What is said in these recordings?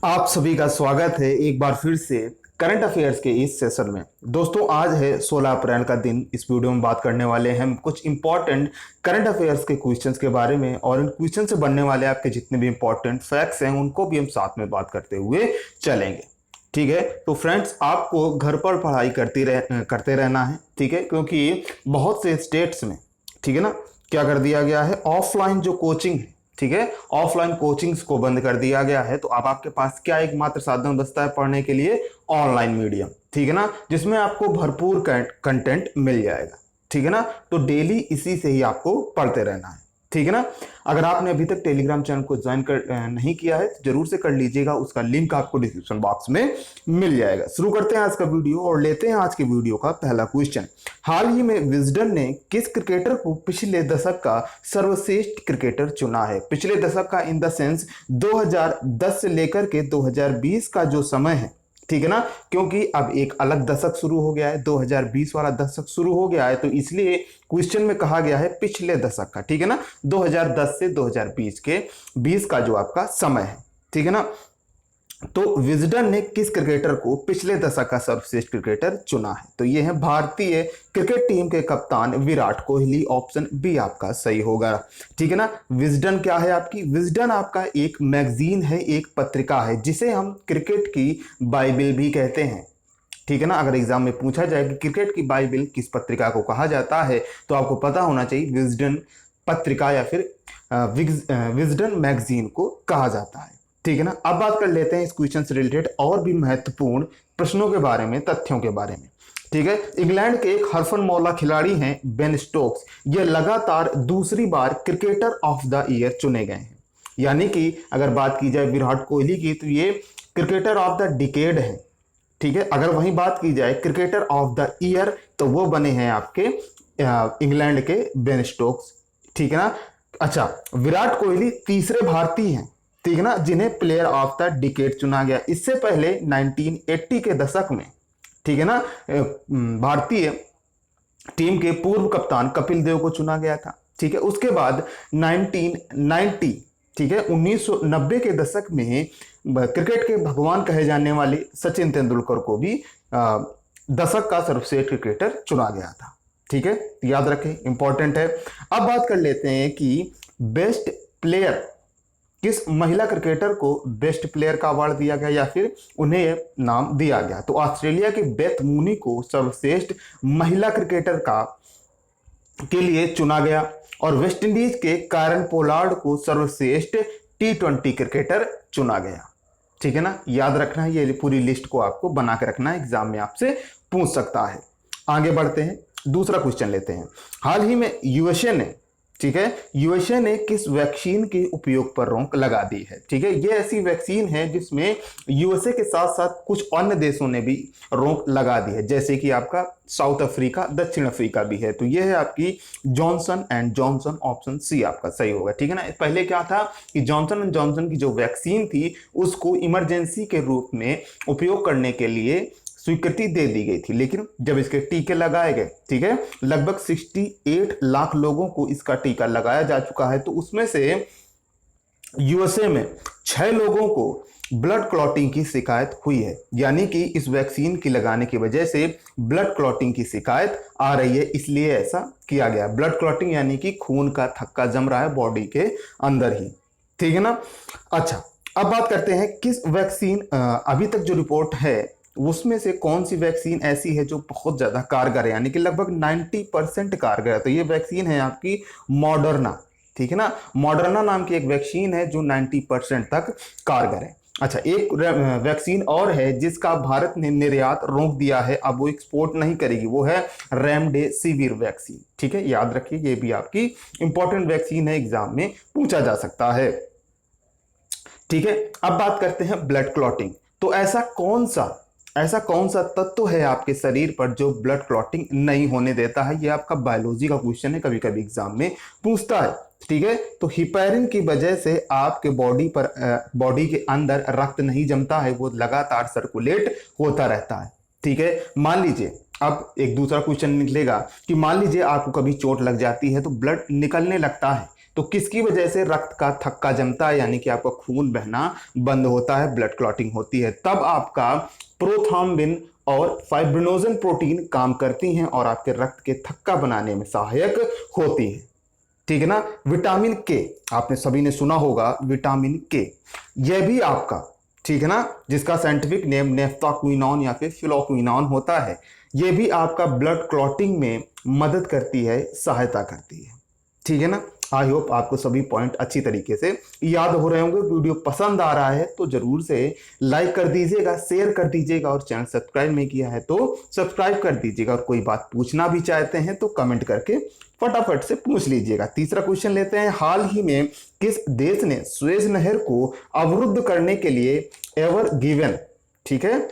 आप सभी का स्वागत है एक बार फिर से करंट अफेयर्स के इस सेशन में। दोस्तों आज है 16 अप्रैल का दिन। इस वीडियो में बात करने वाले हैं हम कुछ इंपॉर्टेंट करंट अफेयर्स के क्वेश्चंस के बारे में, और इन क्वेश्चन से बनने वाले आपके जितने भी इंपॉर्टेंट फैक्ट्स हैं उनको भी हम साथ में बात करते हुए चलेंगे। ठीक है, तो फ्रेंड्स आपको घर पर पढ़ाई करते रहना है। ठीक है, क्योंकि बहुत से स्टेट्स में, ठीक है ना, क्या कर दिया गया है, ऑफलाइन जो कोचिंग है, ठीक है, ऑफलाइन कोचिंग्स को बंद कर दिया गया है। तो अब आपके पास क्या एकमात्र साधन बचता है पढ़ने के लिए, ऑनलाइन मीडियम। ठीक है ना, जिसमें आपको भरपूर कंटेंट मिल जाएगा। ठीक है ना, तो डेली इसी से ही आपको पढ़ते रहना है। ठीक है ना, अगर आपने अभी तक टेलीग्राम चैनल को ज्वाइन नहीं किया है तो जरूर से कर लीजिएगा, उसका लिंक आपको डिस्क्रिप्शन बॉक्स में मिल जाएगा। शुरू करते हैं आज का वीडियो और लेते हैं आज के वीडियो का पहला क्वेश्चन। हाल ही में विजडन ने किस क्रिकेटर को पिछले दशक का सर्वश्रेष्ठ क्रिकेटर चुना है? पिछले दशक का इन द सेंस 2010 से लेकर के 2020 का जो समय है, ठीक है ना, क्योंकि अब एक अलग दशक शुरू हो गया है, 2020 वाला दशक शुरू हो गया है, तो इसलिए क्वेश्चन में कहा गया है पिछले दशक का। ठीक है ना, 2010 से 2020 के 20 का जो आपका समय है। ठीक है ना, तो विजडन ने किस क्रिकेटर को पिछले दशक का सर्वश्रेष्ठ क्रिकेटर चुना है? तो ये है भारतीय क्रिकेट टीम के कप्तान विराट कोहली। ऑप्शन बी आपका सही होगा। ठीक है ना, विजडन क्या है आपकी? विजडन आपका एक मैगजीन है, एक पत्रिका है, जिसे हम क्रिकेट की बाइबल भी कहते हैं। ठीक है ना, अगर एग्जाम में पूछा जाए कि क्रिकेट की बाइबल किस पत्रिका को कहा जाता है तो आपको पता होना चाहिए विजडन पत्रिका या फिर विजडन मैगजीन को कहा जाता है। ठीक है ना, अब बात कर लेते हैं इस क्वेश्चन से रिलेटेड और भी महत्वपूर्ण प्रश्नों के बारे में, तथ्यों के बारे में। ठीक है, इंग्लैंड के एक हरफनमौला खिलाड़ी हैं बेन स्टोक्स। ये लगातार दूसरी बार क्रिकेटर ऑफ द ईयर चुने गए हैं। यानी कि अगर बात की जाए विराट कोहली की तो ये क्रिकेटर ऑफ द डिकेड है। ठीक है, अगर वहीं बात की जाए क्रिकेटर ऑफ द ईयर तो वो बने हैं आपके इंग्लैंड के बेन स्टोक्स। ठीक है ना, अच्छा, विराट कोहली तीसरे भारतीय हैं, ठीक है ना, जिन्हें प्लेयर ऑफ द डिकेड चुना गया। इससे पहले 1980 के दशक में, ठीक है ना, भारतीय टीम के पूर्व कप्तान कपिल देव को चुना गया था। ठीक है, उसके बाद 1990, ठीक है, 1990 के दशक में क्रिकेट के भगवान कहे जाने वाले सचिन तेंदुलकर को भी दशक का सर्वश्रेष्ठ क्रिकेटर चुना गया था। ठीक है, याद रखें, इंपॉर्टेंट है। अब बात कर लेते हैं कि बेस्ट प्लेयर, किस महिला क्रिकेटर को बेस्ट प्लेयर का अवार्ड दिया गया या फिर उन्हें नाम दिया गया? तो ऑस्ट्रेलिया के बेथ मूनी को सर्वश्रेष्ठ महिला क्रिकेटर के लिए चुना गया, और वेस्टइंडीज के कैरन पोलार्ड को सर्वश्रेष्ठ T20 क्रिकेटर चुना गया। ठीक है ना, याद रखना है, ये पूरी लिस्ट को आपको बना के रखना है, एग्जाम में आपसे पूछ सकता है। आगे बढ़ते हैं, दूसरा क्वेश्चन लेते हैं। हाल ही में यूएसए ने, ठीक है, यूएसए ने किस वैक्सीन के उपयोग पर रोक लगा दी है? ठीक है, ये ऐसी वैक्सीन है जिसमें यूएसए के साथ साथ कुछ अन्य देशों ने भी रोक लगा दी है, जैसे कि आपका साउथ अफ्रीका, दक्षिण अफ्रीका भी है। तो ये है आपकी Johnson and Johnson. Option C आपका सही होगा। ठीक है ना, पहले क्या था कि जॉनसन एंड जॉनसन की जो वैक्सीन थी उसको इमरजेंसी के रूप में उपयोग करने के लिए स्वीकृति दे दी गई थी, लेकिन जब इसके टीके लगाए गए, ठीक है, लगभग 68 लाख लोगों को इसका टीका लगाया जा चुका है, तो उसमें से यूएसए में 6 लोगों को ब्लड क्लॉटिंग की शिकायत हुई है। यानी कि इस वैक्सीन की लगाने की वजह से ब्लड क्लॉटिंग की शिकायत आ रही है, इसलिए ऐसा किया गया। ब्लड क्लॉटिंग यानी कि खून का थक्का जम रहा है बॉडी के अंदर ही। ठीक है ना, अच्छा, अब बात करते हैं किस वैक्सीन, अभी तक जो रिपोर्ट है उसमें से कौन सी वैक्सीन ऐसी है जो बहुत ज्यादा कारगर है, यानी कि लगभग 90% कारगर है? तो ये वैक्सीन है आपकी मॉडर्ना। ठीक है ना, मॉडर्ना नाम की एक वैक्सीन है जो 90% तक कारगर है। अच्छा, एक वैक्सीन और है जिसका भारत ने निर्यात रोक दिया है, अब वो एक्सपोर्ट नहीं करेगी, वो है रेमडेसिविर वैक्सीन। ठीक है, याद रखिए, ये भी आपकी इंपॉर्टेंट वैक्सीन है, एग्जाम में पूछा जा सकता है। ठीक है, अब बात करते हैं ब्लड क्लॉटिंग। तो ऐसा कौन सा तत्व है आपके शरीर पर जो ब्लड क्लॉटिंग नहीं होने देता है? ये आपका बायोलॉजी का क्वेश्चन है, कभी कभी एग्जाम में पूछता है। ठीक है, तो हिपैरिन की वजह से आपके बॉडी के अंदर रक्त नहीं जमता है, वो लगातार सर्कुलेट होता रहता है। ठीक है, मान लीजिए अब एक दूसरा क्वेश्चन निकलेगा कि मान लीजिए आपको कभी चोट लग जाती है तो ब्लड निकलने लगता है, तो किसकी वजह से रक्त का थक्का जमता है, यानी कि आपका खून बहना बंद होता है, ब्लड क्लॉटिंग होती है, तब आपका प्रोथ्रोम्बिन और फाइब्रिनोजन प्रोटीन काम करती हैं और आपके रक्त के थक्का बनाने में सहायक होती है। ठीक है ना। विटामिन के, आपने सभी ने सुना होगा विटामिन के, यह भी आपका, ठीक है ना, जिसका साइंटिफिक नेम नेफ्थाक्विनोन या फिर फिलोक्विनोन होता है, यह भी आपका ब्लड क्लॉटिंग में मदद करती है, सहायता करती है। ठीक है ना। आई होप आपको सभी पॉइंट अच्छी तरीके से याद हो रहे होंगे। वीडियो पसंद आ रहा है तो जरूर से लाइक कर दीजिएगा, शेयर कर दीजिएगा, और चैनल सब्सक्राइब नहीं किया है तो सब्सक्राइब कर दीजिएगा। और कोई बात पूछना भी चाहते हैं तो कमेंट करके फटाफट से पूछ लीजिएगा। तीसरा क्वेश्चन लेते हैं। हाल ही में किस देश ने सुएज नहर को अवरुद्ध करने के लिए एवर गिवन, ठीक है,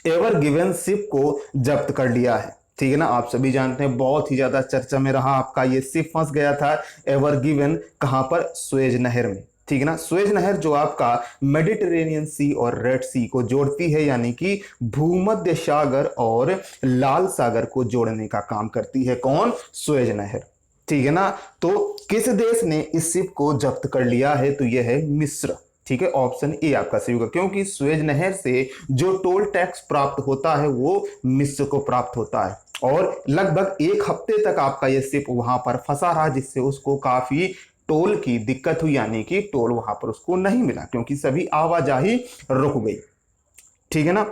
एवर गिवन शिप को जब्त कर लिया है? ठीक है ना। आप सभी जानते हैं बहुत ही ज्यादा चर्चा में रहा आपका ये शिप, फंस गया था एवर गिवन, कहां पर? सुएज नहर में। ठीक है ना। सुएज नहर जो आपका मेडिटेरेनियन सी और रेड सी को जोड़ती है, यानी कि भूमध्य सागर और लाल सागर को जोड़ने का काम करती है। कौन? सुएज नहर। ठीक है ना। तो किस देश ने इस शिप को जब्त कर लिया है? तो यह है मिस्र। ठीक है, ऑप्शन ए आपका सही होगा, क्योंकि सुएज नहर से जो टोल टैक्स प्राप्त होता है वो मिस्र को प्राप्त होता है, और लगभग एक हफ्ते तक आपका ये शिप वहां पर फंसा रहा, जिससे उसको काफी टोल की दिक्कत हुई, यानी कि टोल वहां पर उसको नहीं मिला, क्योंकि सभी आवाजाही रुक गई। ठीक है ना।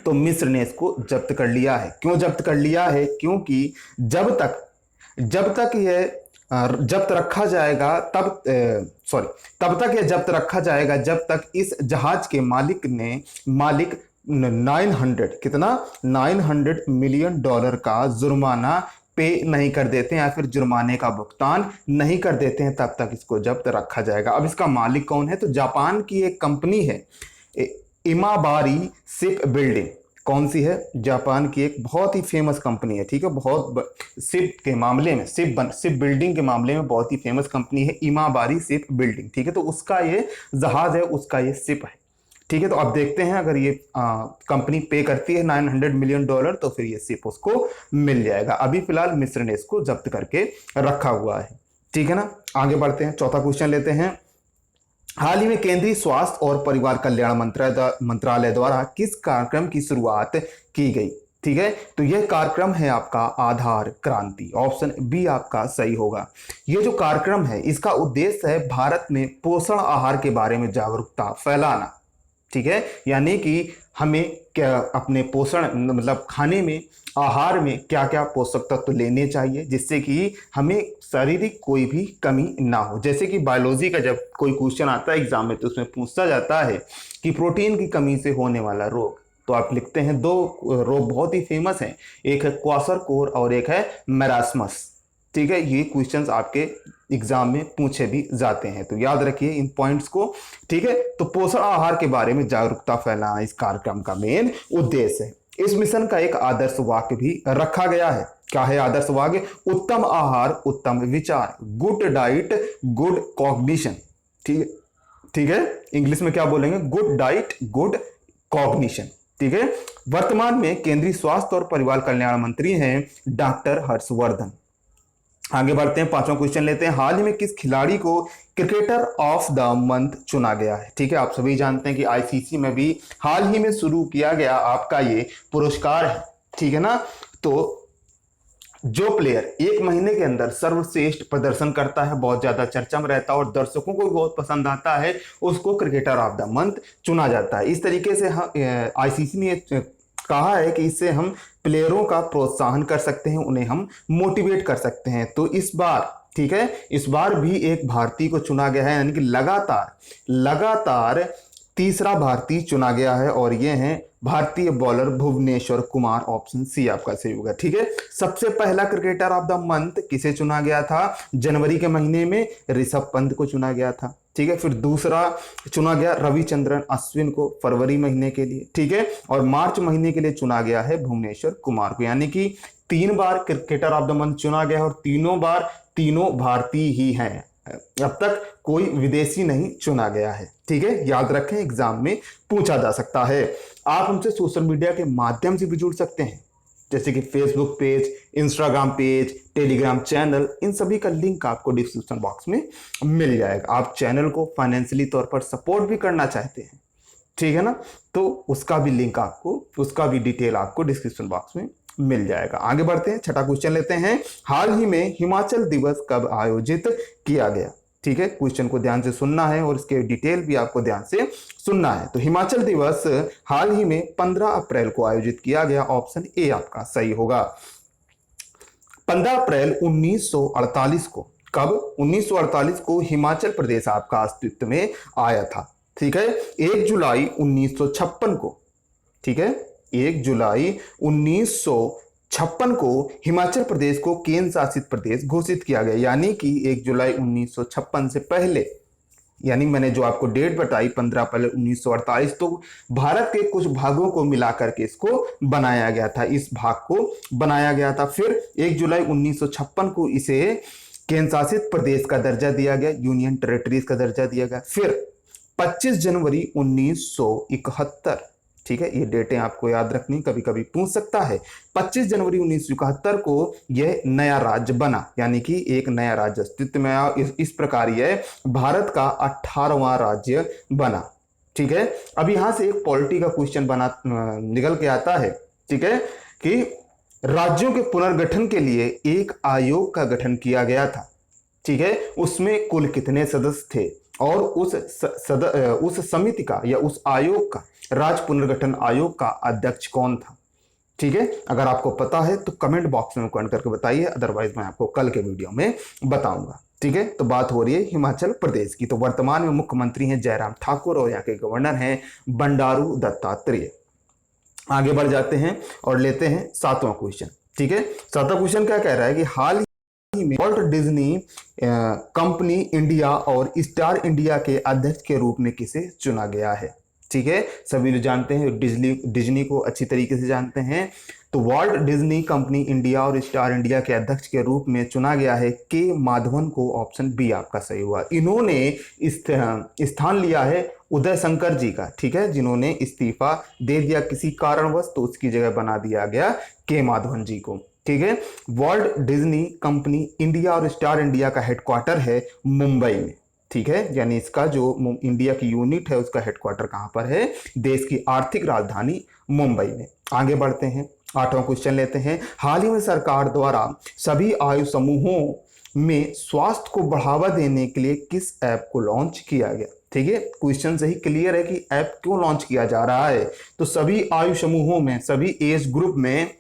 तो मिस्र ने इसको जब्त कर लिया है। क्यों जब्त कर लिया है? क्योंकि जब तक यह जब्त रखा जाएगा तब तक यह जब्त रखा जाएगा जब तक इस जहाज के मालिक 900 कितना 900 मिलियन डॉलर का जुर्माना पे नहीं कर देते हैं, या फिर जुर्माने का भुगतान नहीं कर देते हैं, तब तक इसको जब्त रखा जाएगा। अब इसका मालिक कौन है? तो जापान की एक कंपनी है, इमाबारी शिप बिल्डिंग। कौन सी है? जापान की एक बहुत ही फेमस कंपनी है। ठीक है, बहुत शिप के मामले में, शिप बिल्डिंग के मामले में बहुत ही फेमस कंपनी है इमाबारी शिप बिल्डिंग। ठीक है, तो उसका ये जहाज है, उसका ये शिप है। ठीक है, तो अब देखते हैं अगर ये कंपनी पे करती है 900 मिलियन डॉलर तो फिर ये शिप उसको मिल जाएगा। अभी फिलहाल मिस्र ने इसको जब्त करके रखा हुआ है। ठीक है ना। आगे बढ़ते हैं, चौथा क्वेश्चन लेते हैं। हाल ही में केंद्रीय स्वास्थ्य और परिवार कल्याण मंत्रालय द्वारा किस कार्यक्रम की शुरुआत की गई? ठीक है, तो यह कार्यक्रम है आपका आधार क्रांति। ऑप्शन बी आपका सही होगा। यह जो कार्यक्रम है इसका उद्देश्य है भारत में पोषण आहार के बारे में जागरूकता फैलाना। ठीक है, यानी कि हमें क्या अपने पोषण मतलब खाने में, आहार में क्या क्या पोषक तत्व लेने चाहिए, जिससे कि हमें शारीरिक कोई भी कमी ना हो। जैसे कि बायोलॉजी का जब कोई क्वेश्चन आता है एग्जाम में तो उसमें पूछा जाता है कि प्रोटीन की कमी से होने वाला रोग, तो आप लिखते हैं दो रोग बहुत ही फेमस हैं, एक है क्वाशरकोर और एक है मैरास्मस। ठीक है, ये क्वेश्चंस आपके एग्जाम में पूछे भी जाते हैं, तो याद रखिए इन पॉइंट्स को। ठीक है, तो पोषण आहार के बारे में जागरूकता फैलाना इस कार्यक्रम का मेन उद्देश्य है। इस मिशन का एक आदर्श वाक्य भी रखा गया है। क्या है आदर्श वाक्य? उत्तम आहार उत्तम विचार, गुड डाइट गुड कॉग्निशन। ठीक है, इंग्लिश में क्या बोलेंगे? Good diet good cognition. ठीक है, वर्तमान में केंद्रीय स्वास्थ्य और परिवार कल्याण मंत्री हैं डॉक्टर हर्षवर्धन। आगे बढ़ते हैं, पांचवा क्वेश्चन लेते हैं। हाल ही में किस खिलाड़ी को क्रिकेटर ऑफ द मंथ चुना गया है? ठीक है, आप सभी जानते हैं कि आईसीसी में भी हाल ही में शुरू किया गया आपका ये पुरस्कार है। ठीक है ना। तो जो प्लेयर एक महीने के अंदर सर्वश्रेष्ठ प्रदर्शन करता है, बहुत ज्यादा चर्चा में रहता है और दर्शकों को भी बहुत पसंद आता है, उसको क्रिकेटर ऑफ द मंथ चुना जाता है। इस तरीके से आईसीसी ने कहा है कि इससे हम प्लेयरों का प्रोत्साहन कर सकते हैं, उन्हें हम मोटिवेट कर सकते हैं। तो इस बार, ठीक है, इस बार भी एक भारतीय को चुना गया है, यानी कि लगातार तीसरा भारतीय चुना गया है, और ये हैं भारतीय bowler Bhuvneshwar Kumar. Option C आपका सही होगा। ठीक है, सबसे पहला क्रिकेटर ऑफ द मंथ किसे चुना गया था? जनवरी के महीने में ऋषभ पंत को चुना गया था। ठीक है, फिर दूसरा चुना गया रविचंद्रन अश्विन को फरवरी महीने के लिए। ठीक है, और मार्च महीने के लिए चुना गया है भुवनेश्वर कुमार को, यानी कि 3 बार क्रिकेटर ऑफ द मंथ चुना गया और तीनों भारतीय ही हैं। अब तक कोई विदेशी नहीं चुना गया है। ठीक है, याद रखें, एग्जाम में पूछा जा सकता है। आप हमसे सोशल मीडिया के माध्यम से भी जुड़ सकते हैं। जैसे कि Facebook page, Instagram page, Telegram channel, इन सभी का लिंक आपको डिस्क्रिप्शन बॉक्स में मिल जाएगा। आप चैनल को फाइनेंशियली तौर पर सपोर्ट भी करना चाहते हैं, ठीक है ना, तो उसका भी लिंक आपको, उसका भी डिटेल आपको डिस्क्रिप्शन बॉक्स में मिल जाएगा। आगे बढ़ते हैं, छठा क्वेश्चन लेते हैं। हाल ही में हिमाचल दिवस कब आयोजित किया गया? ठीक है, क्वेश्चन को ध्यान से सुनना है और इसके डिटेल भी आपको ध्यान से सुनना है। तो हिमाचल दिवस हाल ही में 15 अप्रैल को आयोजित किया गया। ऑप्शन ए आपका सही होगा। 15 अप्रैल 1948 को, कब? 1948 को हिमाचल प्रदेश आपका अस्तित्व में आया था। ठीक है, 1 जुलाई 1956 को, ठीक है, 1 जुलाई 1956 को हिमाचल प्रदेश को केंद्र शासित प्रदेश घोषित किया गया। यानी कि 1 जुलाई 1956 से पहले, यानी मैंने जो आपको डेट बताई 15 अप्रैल 1948, तो भारत के कुछ भागों को मिलाकर के इसको बनाया गया था, इस भाग को बनाया गया था। फिर 1 जुलाई 1956 को इसे केंद्र शासित प्रदेश का दर्जा दिया गया, यूनियन टेरिटरीज का दर्जा दिया गया। फिर 25 जनवरी 1971, ठीक है, ये डेटें आपको याद रखनी, कभी कभी पूछ सकता है। 25 जनवरी 1971 को यह नया राज्य बना, यानी कि एक नया राज्य अस्तित्व में आया। इस प्रकार यह भारत का 18वां राज्य बना। ठीक है, अब यहां से एक पॉलिटी का क्वेश्चन बना निकल के आता है, ठीक है, कि राज्यों के पुनर्गठन के लिए एक आयोग का गठन किया गया था। ठीक है, उसमें कुल कितने सदस्य थे और उस समिति का या उस आयोग का, राज्य पुनर्गठन आयोग का अध्यक्ष कौन था? ठीक है, अगर आपको पता है तो कमेंट बॉक्स में कमेंट करके बताइए, अदरवाइज मैं आपको कल के वीडियो में बताऊंगा। ठीक है, तो बात हो रही है हिमाचल प्रदेश की। तो वर्तमान में मुख्यमंत्री हैं जयराम ठाकुर और यहाँ के गवर्नर हैं बंडारू दत्तात्रेय। आगे बढ़ जाते हैं और लेते हैं 7वां क्वेश्चन। ठीक है, 7वां क्वेश्चन क्या कह रहा है कि हाल में वॉल्ट डिज्नी कंपनी इंडिया और स्टार इंडिया के अध्यक्ष के रूप में किसे चुना गया है? ठीक है, सभी लोग जानते हैं, डिज्नी को अच्छी तरीके से जानते हैं। तो वॉल्ट डिज्नी कंपनी इंडिया और स्टार इंडिया के अध्यक्ष के रूप में चुना गया है के माधवन को। ऑप्शन बी आपका सही हुआ। इन्होंने स्थान लिया है उदय शंकर जी का, ठीक है, जिन्होंने इस्तीफा दे दिया किसी कारणवश, तो उसकी जगह बना दिया गया के माधवन जी को। ठीक है, वॉल्ट डिज्नी कंपनी इंडिया और स्टार इंडिया का हेडक्वार्टर है मुंबई में। ठीक है, यानी इसका जो इंडिया की यूनिट है उसका हेडक्वार्टर कहां पर है? देश की आर्थिक राजधानी मुंबई में। आगे बढ़ते हैं, 8वां क्वेश्चन लेते हैं। हाल ही में सरकार द्वारा सभी आयु समूहों में स्वास्थ्य को बढ़ावा देने के लिए किस ऐप को लॉन्च किया गया? ठीक है, क्वेश्चन से ही क्लियर है कि ऐप क्यों लॉन्च किया जा रहा है। तो सभी आयु समूहों में, सभी एज ग्रुप में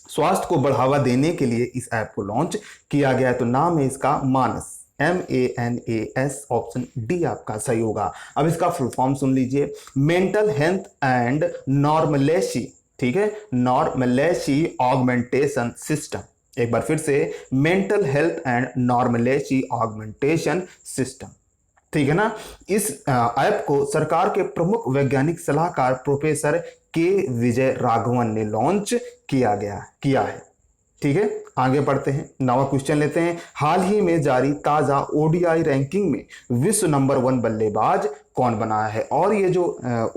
स्वास्थ्य को बढ़ावा देने के लिए इस ऐप को लॉन्च किया गया। तो नाम है इसका मानस, MANAS। ऑप्शन डी आपका सही होगा। अब इसका फुल फॉर्म सुन लीजिए, मेंटल हेल्थ एंड नॉर्मलेसी। ठीक है, नॉर्मलेसी ऑगमेंटेशन सिस्टम। एक बार फिर से, mental health and normalcy augmentation system. ठीक है ना। इस ऐप को सरकार के प्रमुख वैज्ञानिक सलाहकार प्रोफेसर के विजय राघवन ने लॉन्च किया है। ठीक है, आगे बढ़ते हैं, 9वां क्वेश्चन लेते हैं। हाल ही में जारी ताजा ODI रैंकिंग में विश्व नंबर 1 बल्लेबाज कौन बना है? और ये जो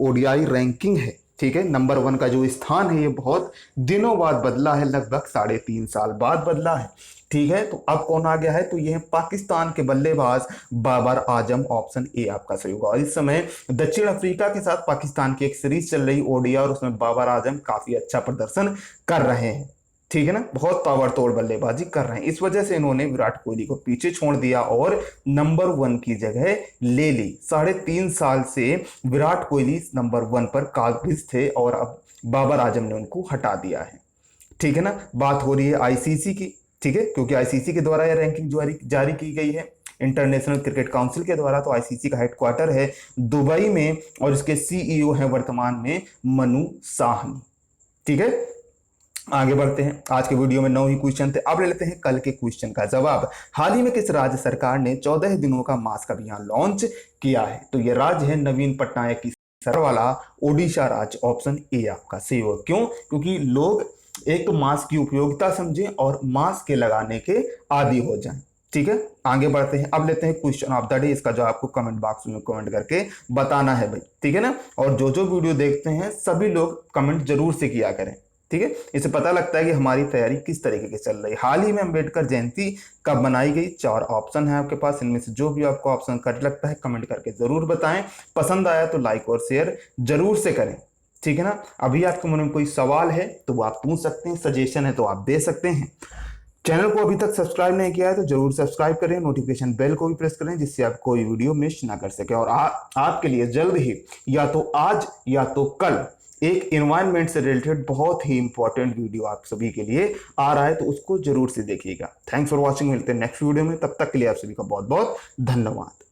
ODI रैंकिंग है, ठीक है, नंबर 1 का जो स्थान है ये बहुत दिनों बाद बदला है, लगभग 3.5 साल बाद बदला है। ठीक है, तो अब कौन आ गया है? तो ये है पाकिस्तान के बल्लेबाज बाबर आजम। ऑप्शन ए आपका सही होगा। और इस समय दक्षिण अफ्रीका के साथ पाकिस्तान की एक सीरीज चल रही ODI और उसमें बाबर आजम काफी अच्छा प्रदर्शन कर रहे हैं। ठीक है ना, बहुत ताबड़तोड़ बल्लेबाजी कर रहे हैं। इस वजह से इन्होंने विराट कोहली को पीछे छोड़ दिया और नंबर 1 की जगह ले ली। 3.5 साल से विराट कोहली नंबर 1 पर काबिज थे और अब बाबर आजम ने उनको हटा दिया है। ठीक है ना, बात हो रही है ICC की। ठीक है, क्योंकि ICC के द्वारा यह रैंकिंग जारी की गई है, इंटरनेशनल क्रिकेट काउंसिल के द्वारा। तो ICC का हेडक्वार्टर है दुबई में और इसके CEO हैं वर्तमान में मनु साहनी। ठीक है, आगे बढ़ते हैं। आज के वीडियो में 9 ही क्वेश्चन थे। अब ले लेते हैं कल के क्वेश्चन का जवाब। हाल ही में किस राज्य सरकार ने 14 दिनों का मास्क अभियान लॉन्च किया है? तो यह राज्य है नवीन पटनायक की सरकार वाला ओडिशा राज्य। ऑप्शन ए आपका सही होगा। क्यों? क्योंकि लोग एक तो मास्क की उपयोगिता समझें और मास्क के लगाने के आदी हो जाएं। ठीक है, आगे बढ़ते हैं। अब लेते हैं क्वेश्चन ऑफ द डे। इसका जो आपको कमेंट बॉक्स में कमेंट करके बताना है भाई। ठीक है ना, और जो वीडियो देखते हैं सभी लोग कमेंट जरूर से किया करें। ठीक है, इससे पता लगता है कि हमारी तैयारी किस तरीके की चल रही है। हाल ही में अम्बेडकर जयंती कब मनाई गई, 4 ऑप्शन है आपके पास, इनमें से जो भी आपको ऑप्शन करेक्ट लगता है कमेंट करके जरूर बताएं। पसंद आया तो लाइक और शेयर जरूर से करें, ठीक है ना। अभी आपके मन में कोई सवाल है तो वो आप पूछ सकते हैं, सजेशन है तो आप दे सकते हैं। चैनल को अभी तक सब्सक्राइब नहीं किया है तो जरूर सब्सक्राइब करें, नोटिफिकेशन बेल को भी प्रेस करें जिससे आप कोई वीडियो मिस ना कर सके। और आपके लिए जल्द ही या तो आज या तो कल एक इन्वायरमेंट से रिलेटेड बहुत ही इंपॉर्टेंट वीडियो आप सभी के लिए आ रहा है, तो उसको जरूर से देखिएगा। थैंक्स फॉर वॉचिंग, मिलते हैं नेक्स्ट वीडियो में, तब तक के लिए आप सभी का बहुत बहुत धन्यवाद।